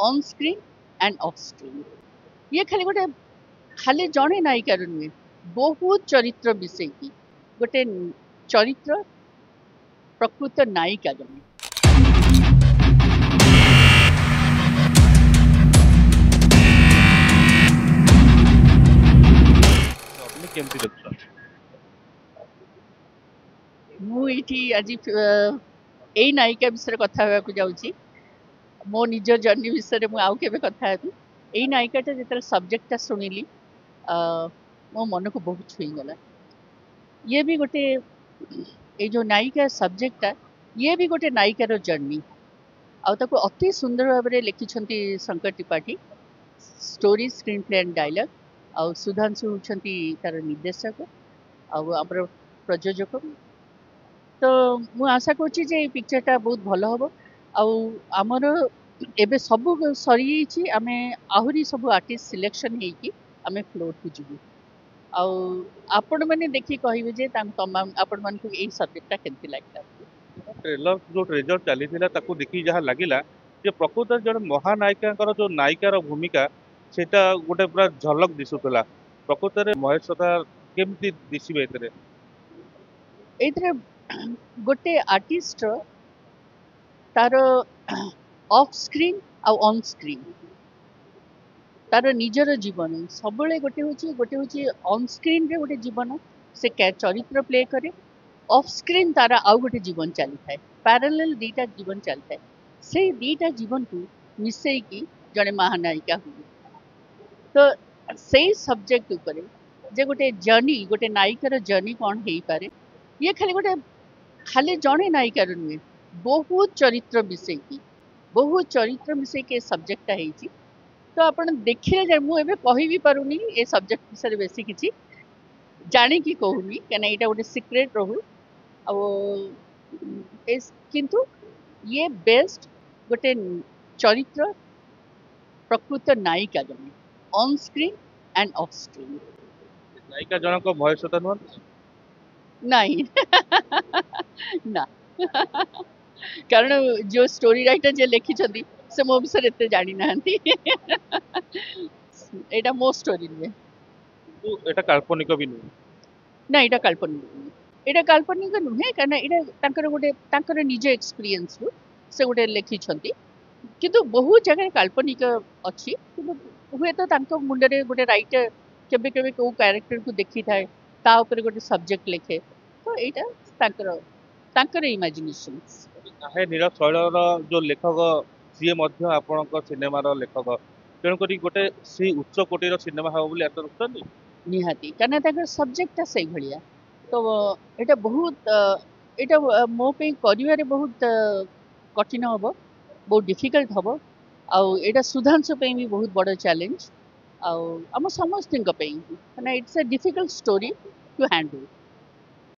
on screen end of screen ये खाली जड़े नायिकार नुहे बहुत चरित्र मिसेकी गोटे चरित्र प्रकृत नायिका जमे केमती देखुछ मुझे आज यही नायिका विषय कथा होगा जाऊँगी मो निज जर्नी विषय मुझे आउ के कथा हेबी यही नायिकाटा जो सब्जेक्टा शुणिली मो मन को बहुत छुईगला ये भी गोटे ये जो नायिका सब्जेक्टा ये भी गोटे नायिकार जर्नी आउ अति सुंदर भाव में लिखिं Shankar Tripathi story screenplay and dialogue आउ सुधांशु होती तार निर्देशक आमर प्रयोजक तो मु आशा करुच्ची पिक्चरटा बहुत भल हम आमर एबे सब सरी आमे आहुरी सब आर्टिस्ट सिलेक्शन होगी आमे फ्लोर को जीवु आपण मैंने देखी कहे जे आपण मान को यही सब्जेक्टा केमती लगता ट्रेलर जो ट्रेजर चली देखी जहाँ लगिला जे प्रकृत जन महानायिका जो नायिकार भूमिका सेटा गोटे पूरा झलक दिशुला प्रकृत में महेश सतार केमती दिशे एथरे गोटे आर्टिस्ट तार ऑफ स्क्रीन आउ ऑन स्क्रीन तार निजर जीवन सब गोटे ऑन स्क्रीन रे गोटे जीवन से चरित्र प्ले करे ऑफ स्क्रीन तार आउ गोटे जीवन चली थाए पैरेलल दीटा जीवन चली थाए से दीटा जीवन को मिसेकी जड़े महानायिका हुए तो से सब्जेक्ट उपरे जे गोटे जर्नी गोटे नायिकार जर्नी कौन हो पारे ये खाली जड़े नायिकार नुहे बहुत चरित्र मिसेकी सब्जेक्टा है तो आप देखिए मुझे कही भी पारुनी ये सब्जेक्ट विषय बेसी किसी जाणिकी कहूनी क्या यहाँ गोटे सिक्रेट रहू किंतु ये बेस्ट गोटे चरित्र प्रकृत नायिका जमे on screen end of screen नायिका जनक महेश सता नुह नहीं ना कारण जो स्टोरी राइटर जे लिखी से मो विषय एत जानी ना एटा मो स्टोरी नुहे एटा काल्पनिक भी नुह ना एटा काल्पनिक नुहे कारण गोटे निज एक्सपीरियंस रु से गोटे लिखि किंतु बहुत जगह काल्पनिक अच्छी हुए तो मुंडे गोटे राइटर केबे केबे को कैरेक्टर को देखी थाए ता ऊपर गोटे सब्जेक्ट लिखे तो यहाँ इमेजिनेशन नीरज शैलर जो लेखक सी आपण सिनेमार लेखक तेणुक गोटे सी उच्च कोटीर सिनेमा हम बोली रुचि निहाती कारण सब्जेक्टा से भाया तो यहाँ बहुत यहाँ मो कर बहुत कठिन हम बहुत डिफिकल्ट हम आउ सुधांशु भी बहुत बड़ चैलेंज आम समस्त it's a difficult story to handle